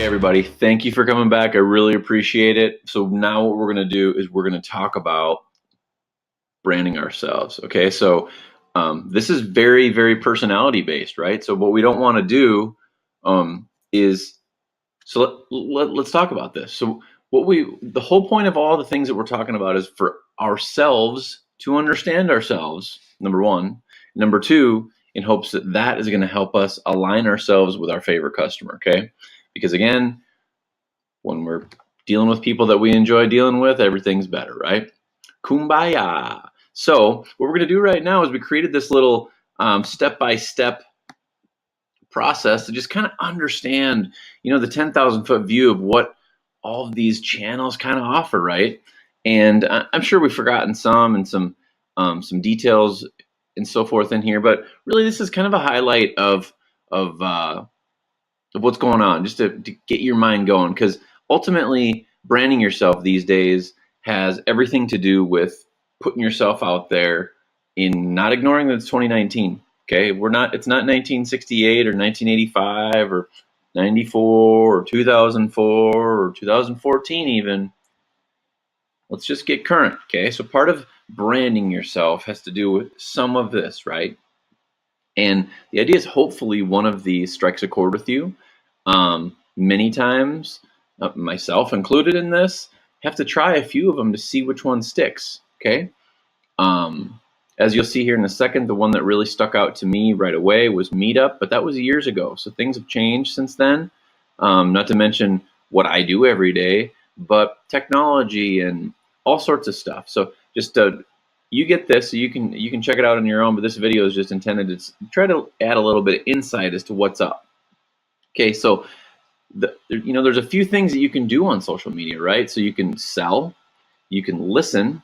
everybody, thank you for coming back. I really appreciate it. So now what we're going to do is we're going to talk about branding ourselves. Okay, so this is very, very personality based, right? So what we don't want to do is let's talk about this. So the whole point of all the things that we're talking about is for ourselves to understand ourselves, number one. Number two, in hopes that that is going to help us align ourselves with our favorite customer, okay? Because again, when we're dealing with people that we enjoy dealing with, everything's better, right? Kumbaya. So what we're going to do right now is we created this little step-by-step process to just kind of understand, the 10,000 foot view of what all of these channels kind of offer, right? And I'm sure we've forgotten some details and so forth in here, but really this is kind of a highlight of what's going on, just to get your mind going, because ultimately branding yourself these days has everything to do with putting yourself out there, in not ignoring that it's 2019. Okay, it's not 1968 or 1985 or 94 or 2004 or 2014 even. Let's just get current. Okay, so part of branding yourself has to do with some of this, right? And the idea is hopefully one of these strikes a chord with you. Many times, myself included in this, have to try a few of them to see which one sticks. Okay. As you'll see here in a second, the one that really stuck out to me right away was Meetup, but that was years ago. So things have changed since then. Not to mention what I do every day, but technology and all sorts of stuff. So just you get this, so you can check it out on your own. But this video is just intended to try to add a little bit of insight as to what's up. Okay, so there's a few things that you can do on social media, right? So you can sell, you can listen,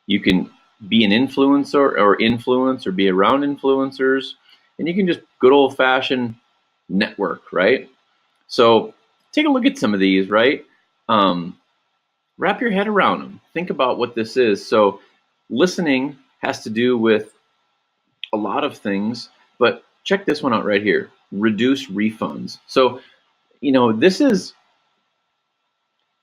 you can be an influencer or influence or be around influencers, and you can just good old-fashioned network, right? So take a look at some of these, right? Wrap your head around them. Think about what this is. So listening has to do with a lot of things, but check this one out right here. Reduce refunds. So, this is,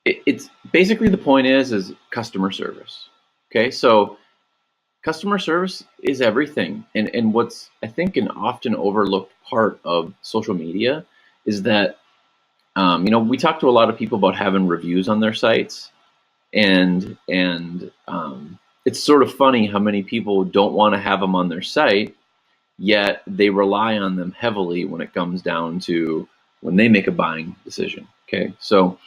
it's basically, the point is customer service. Okay, so customer service is everything. And what's, I think, an often overlooked part of social media is that, we talk to a lot of people about having reviews on their sites, and it's sort of funny how many people don't want to have them on their site, yet they rely on them heavily when it comes down to when they make a buying decision. Okay, so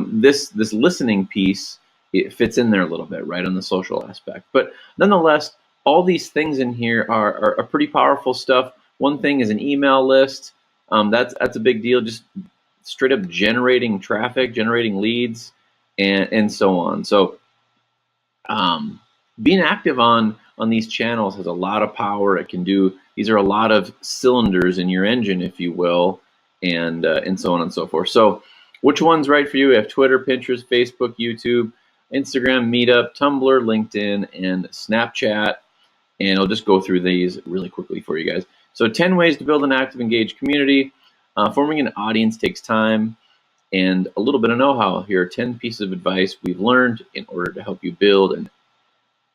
this listening piece, it fits in there a little bit, right, on the social aspect. But nonetheless, all these things in here are pretty powerful stuff. One thing is an email list. That's a big deal. Just straight up generating traffic, generating leads, and so on. So being active on these channels has a lot of power. It can do, these are a lot of cylinders in your engine, if you will, and so on and so forth. So which one's right for you? We have Twitter, Pinterest, Facebook, YouTube, Instagram, Meetup, Tumblr, LinkedIn, and Snapchat. And I'll just go through these really quickly for you guys. So 10 ways to build an active, engaged community. Forming an audience takes time and a little bit of know-how. Here are 10 pieces of advice we've learned in order to help you build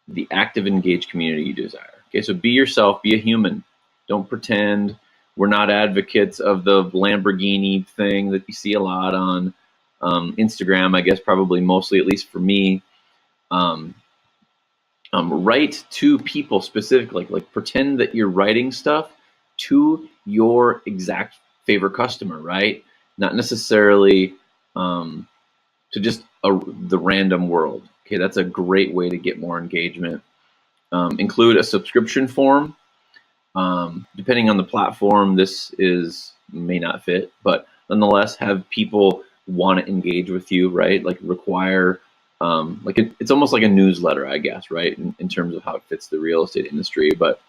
the active, engaged community you desire. Okay, so be yourself, be a human. Don't pretend. We're not advocates of the Lamborghini thing that you see a lot on Instagram, I guess probably mostly, at least for me. Write to people specifically, like pretend that you're writing stuff to your exact favorite customer, right? Not necessarily to just the random world. Okay, that's a great way to get more engagement. Include a subscription form. Depending on the platform, this may not fit, but nonetheless, have people want to engage with you, right? Like require, it's almost like a newsletter, I guess, right? In terms of how it fits the real estate industry, but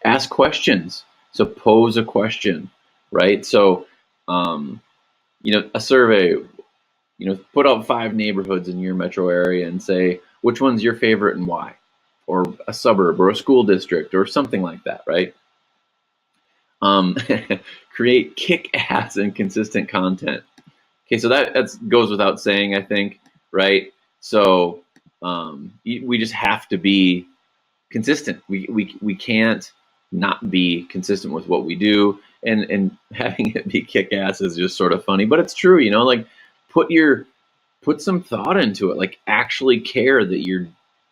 ask questions. So pose a question, right? So, a survey, put out 5 neighborhoods in your metro area and say, which one's your favorite and why? Or a suburb or a school district or something like that, right? Um, create kick-ass and consistent content. Okay, so that goes without saying, I think, right? So we just have to be consistent. We can't not be consistent with what we do, and having it be kick-ass is just sort of funny, but it's true. Like put your put some thought into it. Like actually care that you're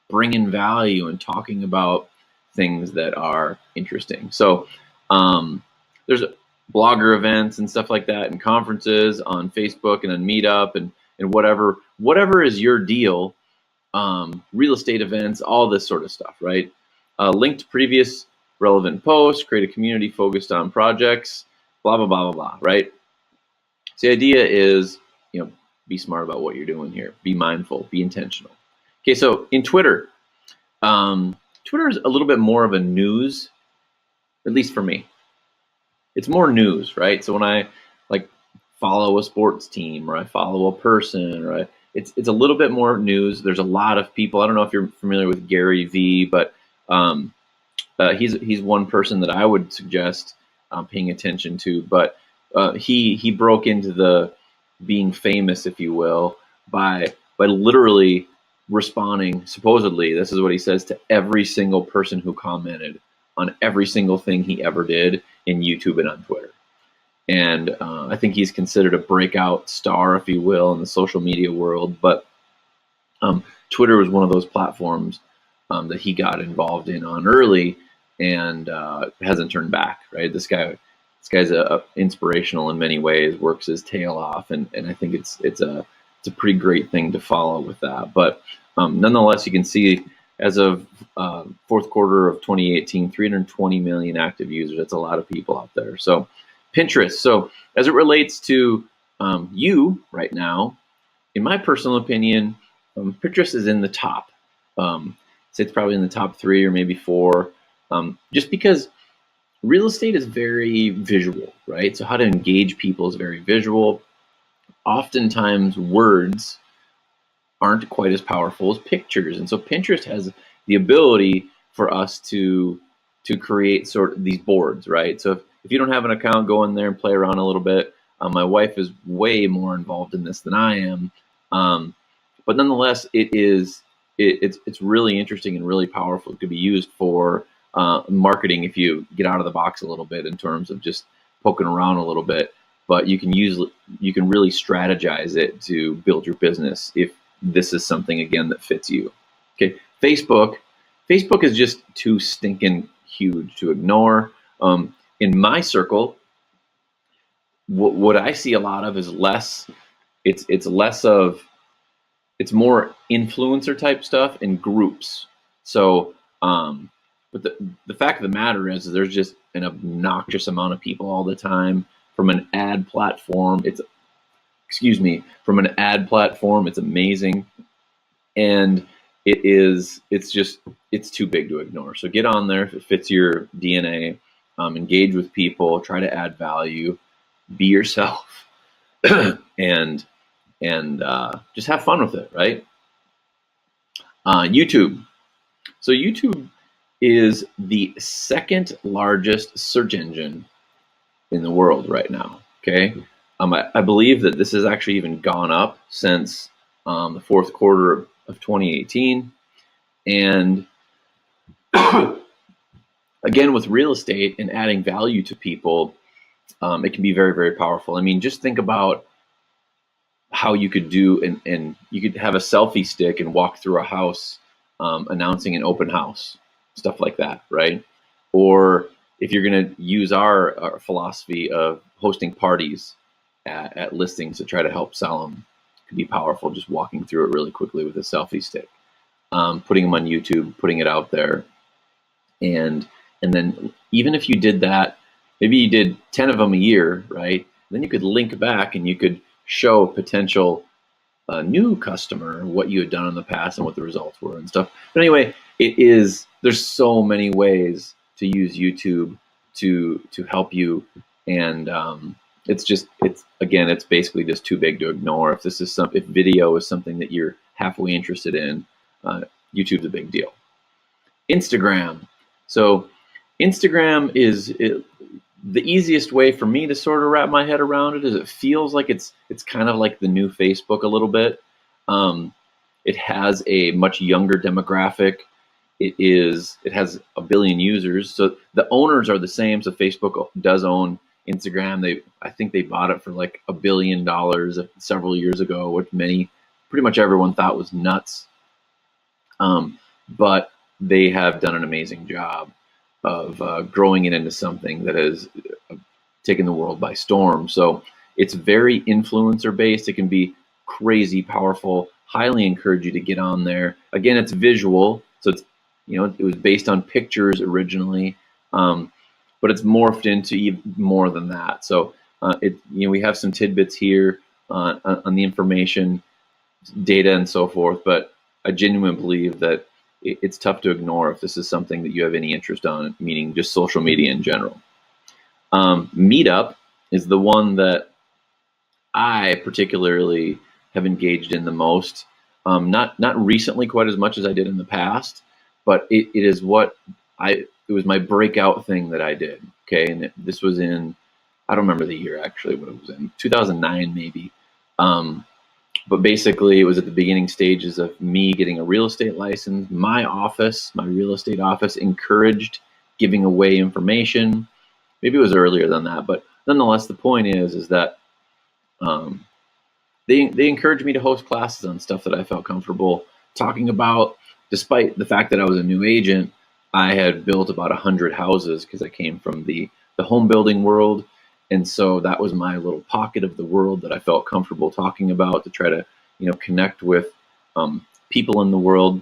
bringing value and talking about things that are interesting. So there's blogger events and stuff like that, and conferences on Facebook and on Meetup and whatever is your deal. Real estate events, all this sort of stuff, right? Link to previous relevant posts, create a community focused on projects, blah blah blah blah blah, right? So the idea is, be smart about what you're doing here. Be mindful. Be intentional. Okay, so in Twitter, Twitter is a little bit more of a news, at least for me. It's more news, right? So when I like follow a sports team or I follow a person or it's a little bit more news. There's a lot of people. I don't know if you're familiar with Gary Vee, but he's one person that I would suggest paying attention to. But he broke into the being famous, if you will, by literally responding. Supposedly, this is what he says, to every single person who commented on every single thing he ever did in YouTube and on Twitter. And I think he's considered a breakout star, if you will, in the social media world. But Twitter was one of those platforms that he got involved in on early, and hasn't turned back. Right, this guy's inspirational in many ways. Works his tail off, and I think it's a pretty great thing to follow with that. But nonetheless, you can see as of fourth quarter of 2018, 320 million active users. That's a lot of people out there. So Pinterest. So as it relates to you right now, in my personal opinion, Pinterest is in the top. So it's probably in the top 3 or maybe 4, just because real estate is very visual, right? So how to engage people is very visual. Oftentimes words aren't quite as powerful as pictures. And so Pinterest has the ability for us to create sort of these boards, right? So if you don't have an account, go in there and play around a little bit. My wife is way more involved in this than I am. But nonetheless, it's really interesting and really powerful. It could be used for marketing if you get out of the box a little bit in terms of just poking around a little bit. But you can really strategize it to build your business if this is something, again, that fits you. Okay, Facebook is just too stinking huge to ignore. In my circle, what I see a lot of is less. It's more influencer type stuff in groups. So, but the fact of the matter is there's just an obnoxious amount of people all the time from an ad platform. From an ad platform, it's amazing. And it's too big to ignore. So get on there if it fits your DNA, engage with people, try to add value, be yourself, and just have fun with it, right? YouTube. So YouTube is the second largest search engine in the world right now. Okay, I believe that this has actually even gone up since the fourth quarter of 2018, and again, with real estate and adding value to people, it can be very, very powerful. I mean, just think about how you could do, and you could have a selfie stick and walk through a house announcing an open house, stuff like that, right? Or if you're going to use our philosophy of hosting parties at listings to try to help sell them, it could be powerful just walking through it really quickly with a selfie stick, putting them on YouTube, putting it out there. And then even if you did that, maybe you did 10 of them a year, right? Then you could link back and you could show potential new customer what you had done in the past and what the results were and stuff. But anyway, there's so many ways to use YouTube to help you, and it's basically just too big to ignore. If video is something that you're halfway interested in, YouTube's a big deal. Instagram. So Instagram the easiest way for me to sort of wrap my head around it is it feels like it's kind of like the new Facebook a little bit. Um, it has a much younger demographic. It has a billion users, so the owners are the same. So Facebook does own Instagram. I think they bought it for like $1 billion several years ago, which pretty much everyone thought was nuts. But they have done an amazing job of growing it into something that has taken the world by storm. So it's very influencer based. It can be crazy powerful. Highly encourage you to get on there. Again, it's visual, so it was based on pictures originally, but it's morphed into even more than that. So we have some tidbits here on the information, data, and so forth. But I genuinely believe that it's tough to ignore if this is something that you have any interest on, meaning just social media in general. Meetup is the one that I particularly have engaged in the most. Not recently quite as much as I did in the past, but it is it was my breakout thing that I did. Okay, and this was I don't remember the year actually, what it was in, 2009 maybe. But basically, it was at the beginning stages of me getting a real estate license. My real estate office, encouraged giving away information. Maybe it was earlier than that, but nonetheless, the point is that they encouraged me to host classes on stuff that I felt comfortable talking about. Despite the fact that I was a new agent, I had built about 100 houses because I came from the home building world. And so that was my little pocket of the world that I felt comfortable talking about, to try to, connect with people in the world.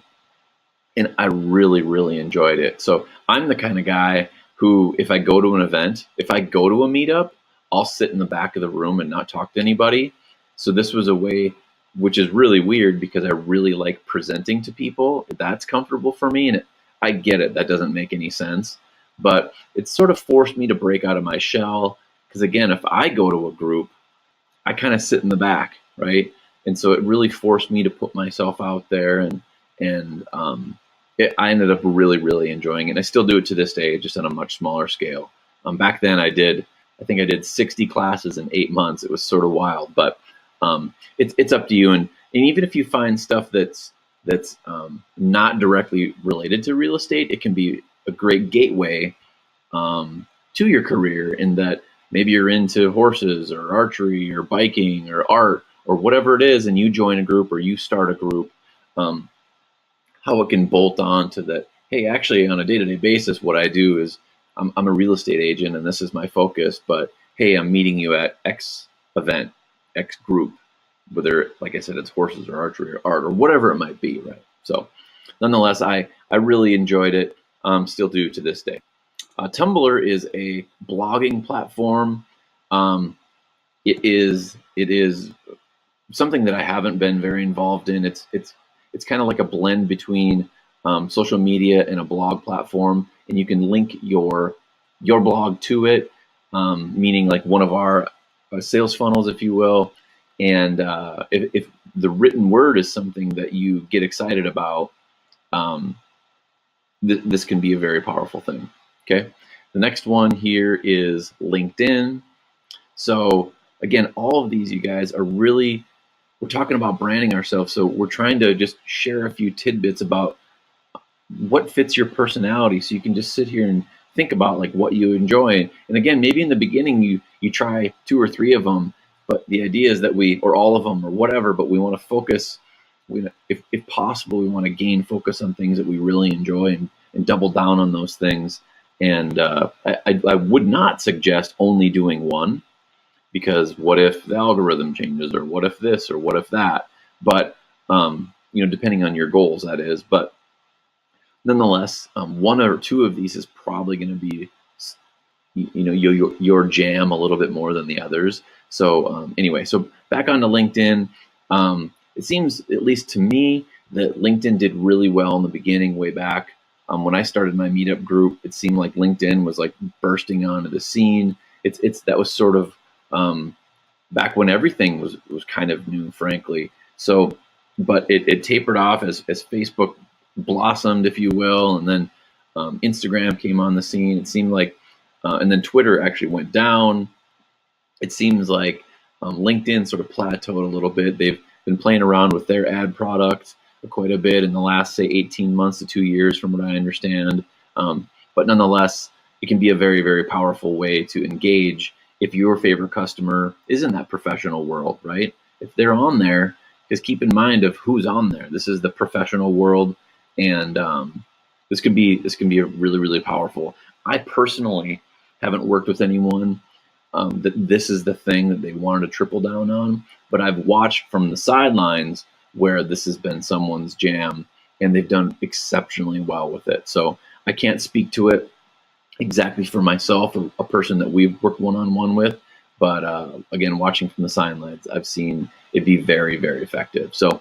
And I really, really enjoyed it. So I'm the kind of guy who, if I go to an event, if I go to a meetup, I'll sit in the back of the room and not talk to anybody. So this was a way, which is really weird because I really like presenting to people. That's comfortable for me. And I get it. That doesn't make any sense. But it sort of forced me to break out of my shell. Because again, if I go to a group, I kind of sit in the back, right? And so it really forced me to put myself out there, and I ended up really, really enjoying it. And I still do it to this day, just on a much smaller scale. Back then, I think I did 60 classes in 8 months. It was sort of wild, but it's up to you. And even if you find stuff that's not directly related to real estate, it can be a great gateway to your career, in that maybe you're into horses or archery or biking or art or whatever it is, and you join a group or you start a group, how it can bolt on to that. Hey, actually, on a day-to-day basis, what I do is I'm a real estate agent and this is my focus, but hey, I'm meeting you at X event, X group, whether, like I said, it's horses or archery or art or whatever it might be, right? So nonetheless, I really enjoyed it, still do to this day. Tumblr is a blogging platform. It is something that I haven't been very involved in. It's kind of like a blend between social media and a blog platform, and you can link your blog to it, meaning like one of our sales funnels, if you will. And if the written word is something that you get excited about, this can be a very powerful thing. Okay. The next one here is LinkedIn. So again, all of these, you guys, we're talking about branding ourselves. So we're trying to just share a few tidbits about what fits your personality. So you can just sit here and think about like what you enjoy. And again, maybe in the beginning, you try 2 or 3 of them, but the idea is that or all of them or whatever, but we want to focus. If possible, we want to gain focus on things that we really enjoy and double down on those things. And I would not suggest only doing one, because what if the algorithm changes, or what if this, or what if that? But depending on your goals, that is. But nonetheless, 1 or 2 of these is probably going to be your jam a little bit more than the others. So anyway, so back onto LinkedIn. It seems, at least to me, that LinkedIn did really well in the beginning, way back. When I started my meetup group, it seemed like LinkedIn was like bursting onto the scene. That was sort of back when everything was kind of new, frankly. So, but it tapered off as Facebook blossomed, if you will, and then Instagram came on the scene. It seemed like and then Twitter actually went down. It seems like LinkedIn sort of plateaued a little bit. They've been playing around with their ad product quite a bit in the last, say, 18 months to 2 years, from what I understand. But nonetheless, it can be a very, very powerful way to engage if your favorite customer is in that professional world, right? If they're on there, just keep in mind of who's on there. This is the professional world, and this can be a really, really powerful. I personally haven't worked with anyone that this is the thing that they wanted to triple down on, but I've watched from the sidelines where this has been someone's jam, and they've done exceptionally well with it. So I can't speak to it exactly for myself, or a person that we've worked one-on-one with, but again, watching from the sidelines, I've seen it be very, very effective. So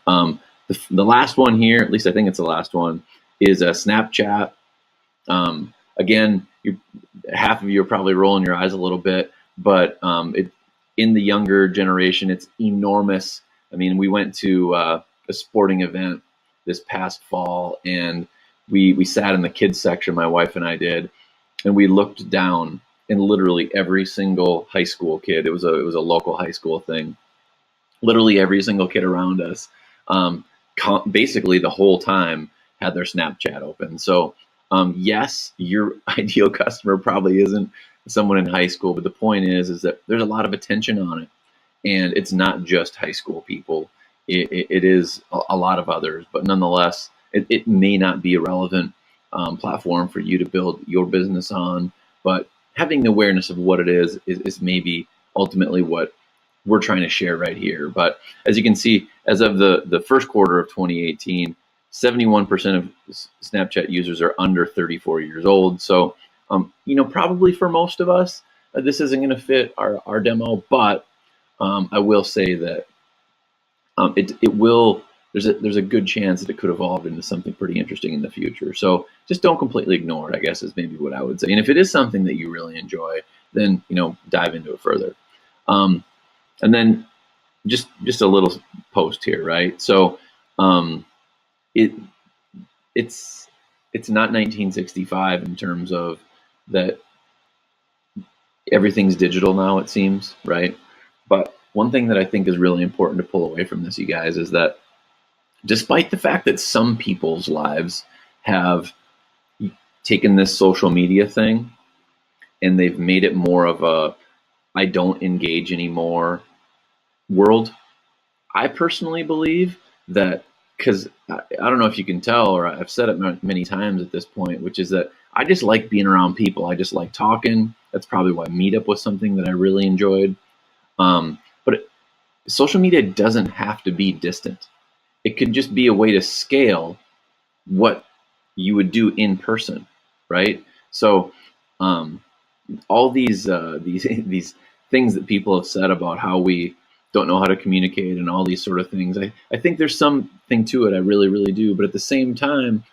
the last one here, at least I think it's the last one, is Snapchat. Again, half of you are probably rolling your eyes a little bit, but in the younger generation, it's enormous. I mean, we went to a sporting event this past fall, and we sat in the kids section, my wife and I did, and we looked down, and literally every single high school kid, it was a local high school thing, literally every single kid around us, basically the whole time had their Snapchat open. So yes, your ideal customer probably isn't someone in high school, but the point is that there's a lot of attention on it, and it's not just high school people. It is a lot of others, but nonetheless, it may not be a relevant platform for you to build your business on, but having the awareness of what it is maybe ultimately what we're trying to share right here. But as you can see, as of the first quarter of 2018, 71% of Snapchat users are under 34 years old. So, probably for most of us, this isn't going to fit our demo, but I will say that it will. There's a good chance that it could evolve into something pretty interesting in the future. So just don't completely ignore it, I guess, is maybe what I would say. And if it is something that you really enjoy, then dive into it further. And then just a little post here, right? So it's not 1965 in terms of that everything's digital now, it seems, right? But one thing that I think is really important to pull away from this, you guys, is that despite the fact that some people's lives have taken this social media thing and they've made it more of a I don't engage anymore world, I personally believe that, because I don't know if you can tell, or I've said it many times at this point, which is that I just like being around people. I just like talking. That's probably why Meetup was something that I really enjoyed. But social media doesn't have to be distant. It could just be a way to scale what you would do in person, right? So all these these things that people have said about how we don't know how to communicate and all these sort of things, I think there's something to it. I really, really do. But at the same time,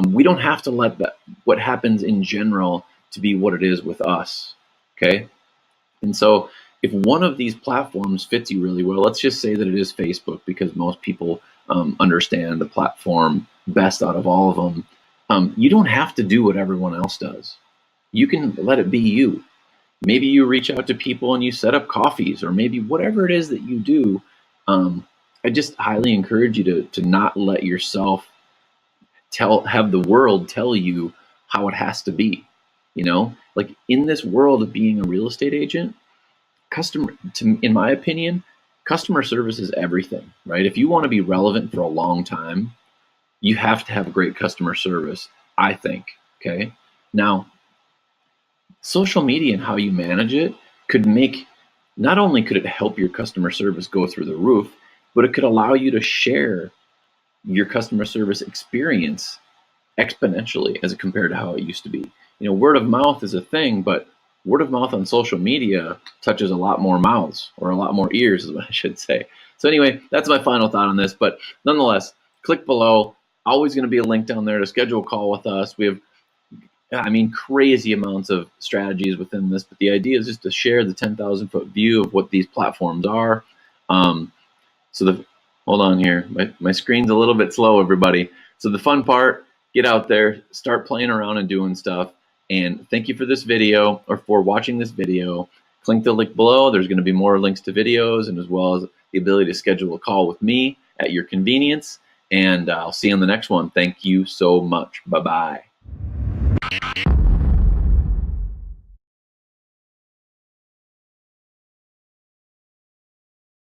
we don't have to let what happens in general to be what it is with us, okay? And so if one of these platforms fits you really well, let's just say that it is Facebook, because most people understand the platform best out of all of them. You don't have to do what everyone else does. You can let it be you. Maybe you reach out to people and you set up coffees, or maybe whatever it is that you do. I just highly encourage you to not let yourself have the world tell you how it has to be. Like in this world of being a real estate agent, in my opinion, customer service is everything, right? If you want to be relevant for a long time, you have to have great customer service, I think. Okay. Now, social media and how you manage it not only could it help your customer service go through the roof, but it could allow you to share your customer service experience exponentially as compared to how it used to be. Word of mouth is a thing, but word of mouth on social media touches a lot more mouths, or a lot more ears is what I should say. So anyway, that's my final thought on this. But nonetheless, click below. Always going to be a link down there to schedule a call with us. We have, crazy amounts of strategies within this, but the idea is just to share the 10,000 foot view of what these platforms are. Hold on here. My screen's a little bit slow, everybody. So the fun part, get out there, start playing around and doing stuff. And thank you for this video, or for watching this video. Click the link below. There's going to be more links to videos, and as well as the ability to schedule a call with me at your convenience. And I'll see you on the next one. Thank you so much. Bye-bye.